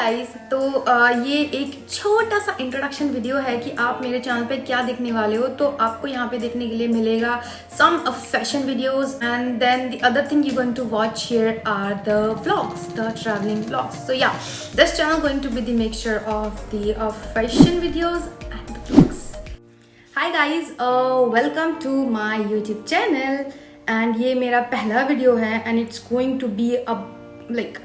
Guys, तो ये एक छोटा सा इंट्रोडक्शन वीडियो है कि आप मेरे चैनल पे क्या देखने वाले हो। तो आपको यहाँ पे देखने के लिए मिलेगा some fashion videos and then the other thing you going to watch here are the vlogs, the travelling vlogs. So yeah, this channel going to be the mixture of the fashion videos and the vlogs. Hi guys, welcome to my YouTube channel and ये मेरा पहला video है and it's going to be a like,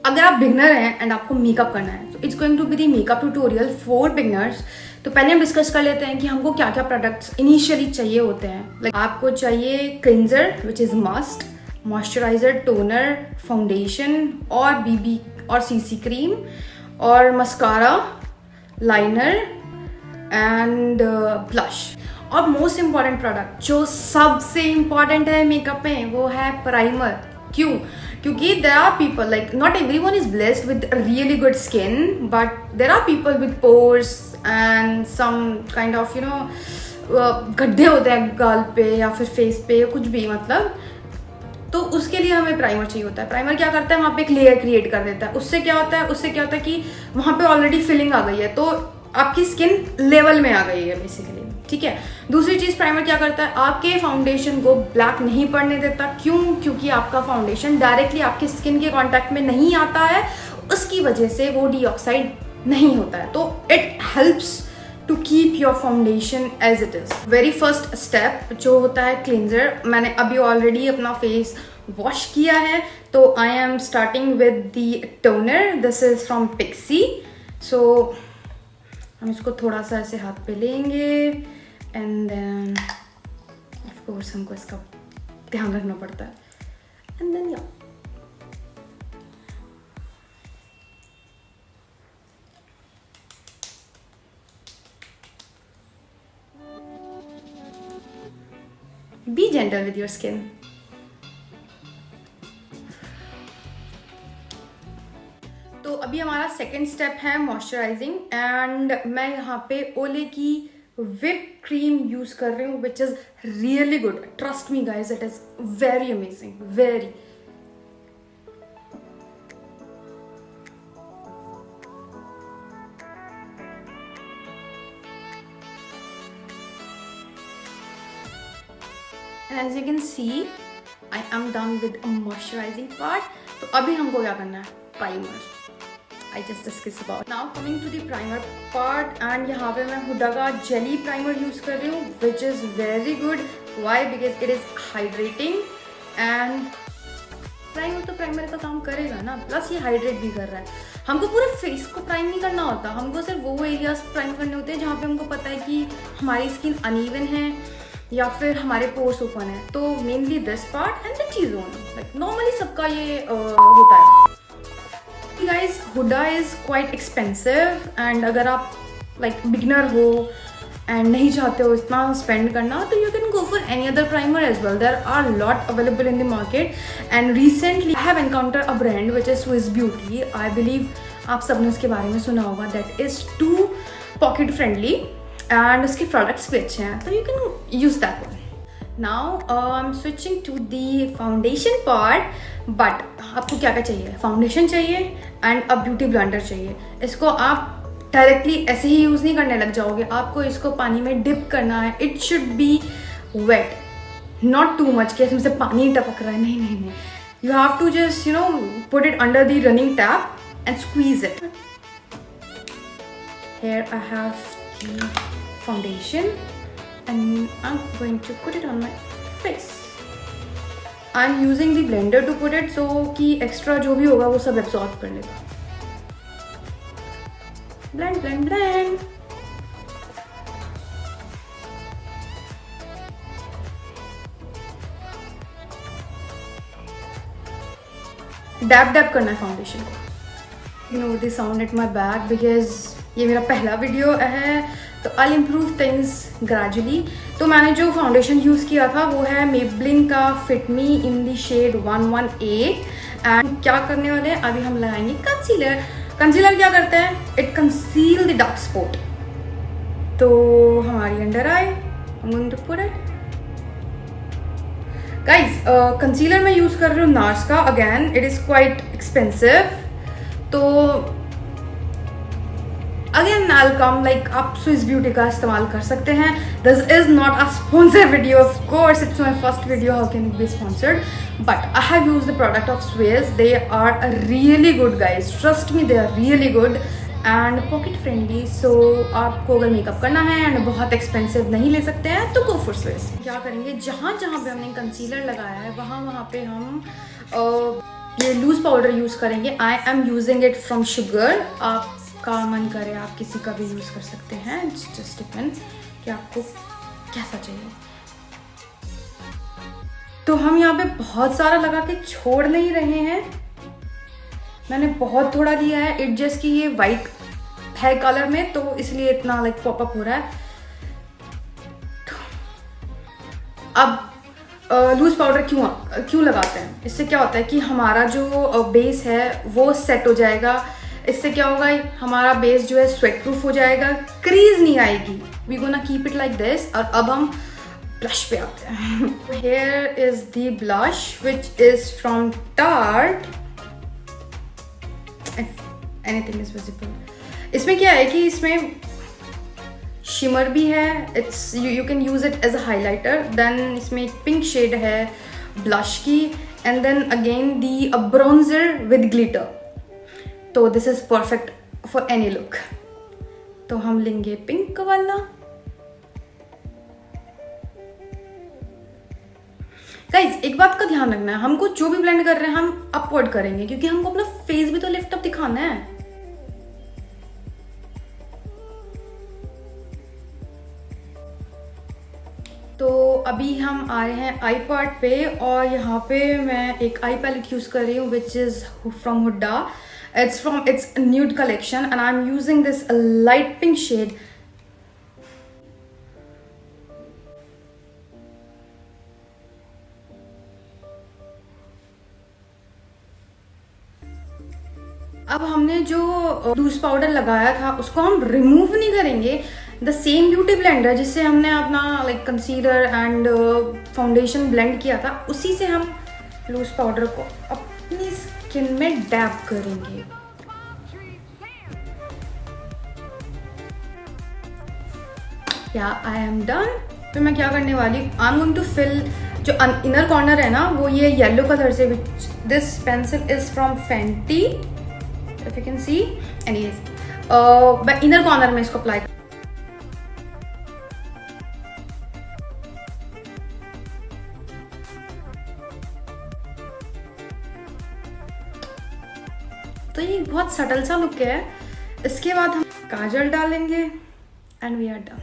अगर आप beginner हैं and आपको makeup करना है तो it's going to be the makeup tutorial for beginners. तो पहले हम डिस्कस कर लेते हैं कि हमको क्या क्या प्रोडक्ट्स इनिशियली चाहिए होते हैं। लाइक आपको चाहिए cleanser which is must, moisturiser, toner, foundation और बीबी और सीसी क्रीम और मस्कारा, लाइनर एंड ब्लश। और मोस्ट इम्पॉर्टेंट प्रोडक्ट जो सबसे इम्पॉर्टेंट है मेकअप में वो है प्राइमर। क्यों? क्योंकि there are people, like not everyone is blessed with really good skin, but there are people with pores and some kind of गड्ढे होते हैं गाल पे या फिर फेस पे, कुछ भी मतलब। तो उसके लिए हमें प्राइमर चाहिए होता है। प्राइमर क्या करता है, वहाँ पे एक लेयर क्रिएट कर देता है। उससे क्या होता है कि वहाँ पे ऑलरेडी फिलिंग आ गई है, तो आपकी स्किन लेवल में आ गई है बेसिकली। ठीक है। दूसरी चीज, प्राइमर क्या करता है, आपके फाउंडेशन को ब्लैक नहीं पड़ने देता। क्यों? क्योंकि आपका फाउंडेशन डायरेक्टली आपके स्किन के कांटेक्ट में नहीं आता है, उसकी वजह से वो डीऑक्साइड नहीं होता है। तो it helps to keep your foundation as it is. Very first step जो होता है क्लिंजर। मैंने अभी ऑलरेडी अपना फेस वॉश किया है, तो I am starting with the toner. This is from Pixi. So हम इसको थोड़ा सा ऐसे हाथ पे लेंगे एंड देन ऑफ कोर्स हमको इसका ध्यान रखना पड़ता है। एंड देन या B gentle with your skin. तो अभी हमारा सेकेंड स्टेप है मॉइस्चराइजिंग एंड मैं यहाँ पे ओले की whip cream यूज कर रही हूँ which is really good. Trust me guys, it is very amazing, very. And as you can see, I am done with a moisturizing part. तो अभी हमको क्या करना है, primer. I just discussed about. Now coming to the primer part, and यहाँ पे मैं हुडा का जेली प्राइमर यूज कर रही हूँ which is very good. Why? Because it is hydrating and primer तो प्राइमर का काम करेगा ना, प्लस ये हाइड्रेट भी कर रहा है। हमको पूरे फेस को प्राइम नहीं करना होता, हमको सिर्फ वो एरियाज प्राइम करने होते हैं जहाँ पे हमको पता है कि हमारी स्किन अनइवन है या फिर हमारे पोर्स ओपन है। तो mainly this part and the T zone, like normally सबका ये होता है। Guys, Huda is quite expensive and अगर आप लाइक बिगनर हो एंड नहीं चाहते हो इतना स्पेंड करना, तो you can go for any other primer as well. There are lot available in the market and recently I have encounter a brand which is Swiss Beauty. I believe आप सबने उसके बारे में सुना होगा। That is too pocket friendly and उसके products भी अच्छे हैं, तो you can use that one. Now I'm switching to the foundation part, but आपको क्या क्या चाहिए, फाउंडेशन चाहिए एंड अ ब्यूटी ब्लेंडर चाहिए। इसको आप डायरेक्टली ऐसे ही यूज़ नहीं करने लग जाओगे, आपको इसको पानी में डिप करना है। It should be wet, not too much कि इसमें से पानी टपक रहा है, नहीं नहीं नहीं। You have to just put it under the running tap and squeeze it. Here I have the foundation and I'm going to put it on my face. I'm using the blender to put it so कि extra जो भी होगा वो सब absorb कर लेगा। Blend, blend, blend. Dab dab करना है फाउंडेशन को। You know the sound at my back because ये मेरा पहला वीडियो है, तो I'll improve things gradually. तो मैंने जो फाउंडेशन यूज़ किया था वो है Maybelline का Fit Me in the shade 118 and क्या करने वाले हैं, अभी हम लगाएंगे कंसीलर। कंसीलर क्या करता है, it conceal the dark spot. तो हमारी under eye, I'm going to put it. Guys concealer मैं यूज़ कर रही हूँ नार्स का। Again it is quite expensive, तो again I will come like आप स्विस ब्यूटी का इस्तेमाल कर सकते हैं. This is not a sponsor video, of course it's my first video, how can it be sponsored, but I have use the product of Swiss. They are really good guys, trust me, they are really good and pocket friendly. So आपको अगर makeup करना है and बहुत expensive नहीं ले सकते हैं तो गो फॉर स्विस. क्या करेंगे, जहाँ जहाँ पे हमने कंसीलर लगाया है वहाँ पे हम ये लूज पाउडर यूज़ करेंगे. I am using it from sugar. आपका मन करे आप किसी का भी यूज़ कर सकते हैं. इट्स जस्ट डिपेंड कि आपको कैसा चाहिए. तो हम यहाँ पे बहुत सारा लगा के छोड़ नहीं रहे हैं. मैंने बहुत थोड़ा लिया है. इट जस्ट कि ये वाइट है कलर में तो इसलिए इतना लाइक पॉपअप हो रहा है. अब लूज पाउडर क्यों लगाते हैं? इससे क्या होता है कि हमारा जो बेस है वो सेट हो जाएगा. इससे क्या होगा, हमारा बेस जो है स्वेट प्रूफ हो जाएगा, क्रीज नहीं आएगी. We gonna keep it like this. और अब हम ब्लश पे आते हैं. Here is the blush which is from Tarte. Anything is visible. इसमें क्या है कि इसमें शिमर भी है. It's you can use it as a highlighter. Then इसमें एक पिंक शेड है ब्लश की and then again the bronzer with glitter. तो this is perfect for any look. तो हम लेंगे पिंक वाला. गाइज एक बात का ध्यान रखना है, हमको जो भी ब्लेंड कर रहे हैं हम अपवर्ड करेंगे क्योंकि हमको अपना फेस भी तो लिफ्ट अप दिखाना है. तो अभी हम आ रहे हैं आई पार्ट पे और यहाँ पे मैं एक आई पैलेट यूज कर रही हूँ विच is from Hooda. It's nude collection and I'm using this light pink shade. अब हमने जो लूज पाउडर लगाया था उसको हम रिमूव नहीं करेंगे. द सेम ब्यूटी ब्लेंडर जिससे हमने अपना like concealer and foundation blend किया था उसी से हम लूज पाउडर को अपनी स्किन में डैब करेंगे. या आई एम डन. फिर मैं क्या करने वाली, I am going to fill जो इनर कॉर्नर है ना वो ये येलो कलर से. This pencil is from Fenty if you can see. Anyways मैं इनर कॉर्नर में इसको अप्लाई. तो ये बहुत सटल सा लुक है. इसके बाद हम काजल डालेंगे and we are done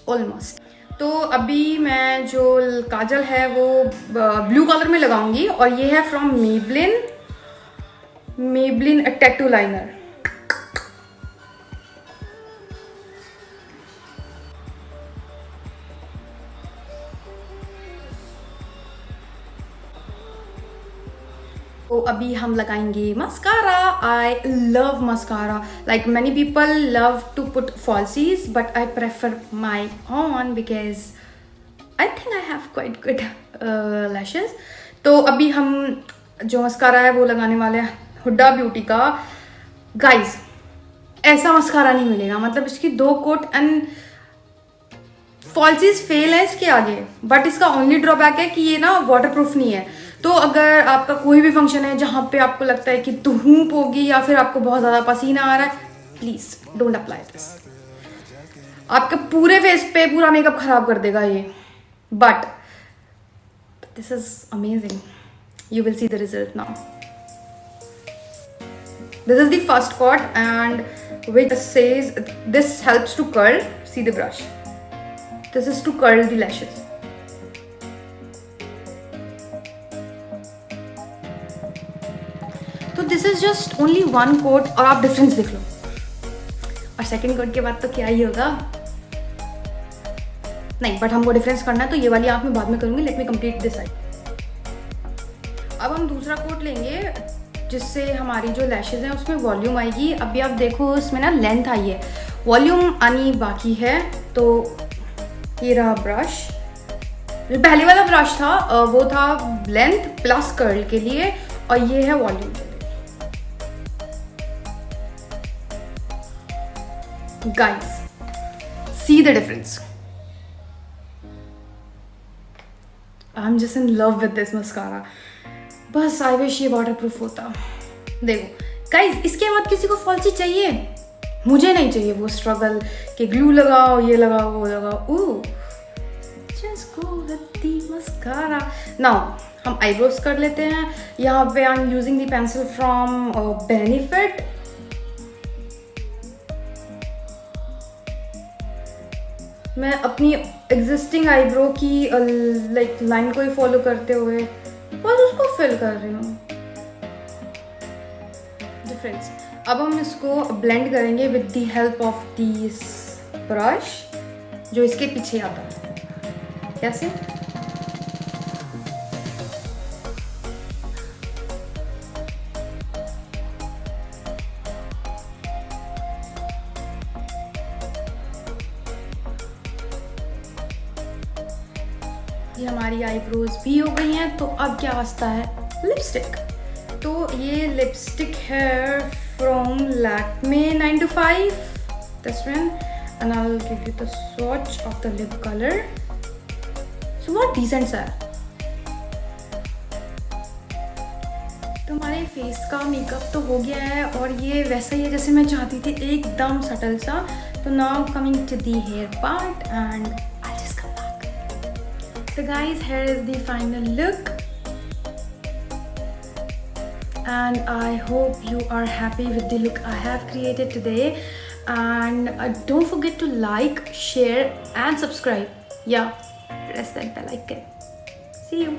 almost. तो अभी मैं जो काजल है वो ब्लू कलर में लगाऊंगी और ये है फ्रॉम मेबलिन टैटू लाइनर. तो अभी हम लगाएंगे mascara. I love mascara. Like many people love to put falsies but I prefer my own because I think I have quite good lashes. तो अभी हम जो मस्कारा है वो लगाने वाले हैं हुड्डा ब्यूटी का. गाइज ऐसा मस्कारा नहीं मिलेगा, मतलब इसकी 2 कोट एंड फॉल्सीज फेल है इसके आगे. बट इसका ओनली ड्रॉबैक है कि ये ना वाटरप्रूफ नहीं है. तो अगर आपका कोई भी फंक्शन है जहाँ पे आपको लगता है कि धूप होगी या फिर आपको बहुत ज़्यादा पसीना आ रहा है, प्लीज़ डोंट अप्लाई दिस. आपके पूरे फेस पे पूरा मेकअप खराब कर देगा ये. But this is amazing. You will see the result now. This is the first coat and which says this helps to curl. See the brush. This is to curl the lashes. तो this is just only 1 coat और आप difference देख लो. और second coat के बाद तो क्या ही होगा. नहीं बट हमको डिफरेंस करना है तो ये वाली आंख में बाद में करूंगी. Let me complete this side. अब हम दूसरा कोट लेंगे जिससे हमारी जो लैशेज हैं उसमें वॉल्यूम आएगी. अभी आप देखो इसमें ना लेंथ आई है, वॉल्यूम आनी बाकी है. तो ये रहा ब्रश. जो पहले वाला ब्रश था वो था लेंथ प्लस कर्ल के लिए और ये है वॉल्यूम के लिए. guys, see the difference. I'm just in love with this mascara. बस I wish ये waterproof होता. देखो गाइज, इसके बाद किसी को फॉल्सी चाहिए? मुझे नहीं चाहिए वो स्ट्रगल कि ग्लू लगाओ, ये लगाओ, वो लगाओ. Just go with the mascara. Now हम आईब्रोज कर लेते हैं. यहाँ पे I am using the pencil from benefit. मैं अपनी एग्जिस्टिंग आईब्रो की लाइक लाइन को ही फॉलो करते हुए बस उसको फिल कर रही हूँ. डिफरेंस. अब हम इसको ब्लेंड करेंगे with the help of this brush जो इसके पीछे आता है. कैसे? ये हमारी आईब्रोज भी हो गई हैं. तो अब क्या बचता है? लिपस्टिक. तो ये लिपस्टिक है from Lakme 925, this one, and I'll give you the swatch of the lip color. So बहुत decent सा है. तो हमारे फेस का मेकअप तो हो गया है और ये वैसा ही है जैसे मैं चाहती थी, एकदम सटल सा. तो now coming to the hair part and I'll just come back. So guys, here is the final look. And I hope you are happy with the look I have created today. And don't forget to like, share and subscribe. Yeah, press that bell icon. See you.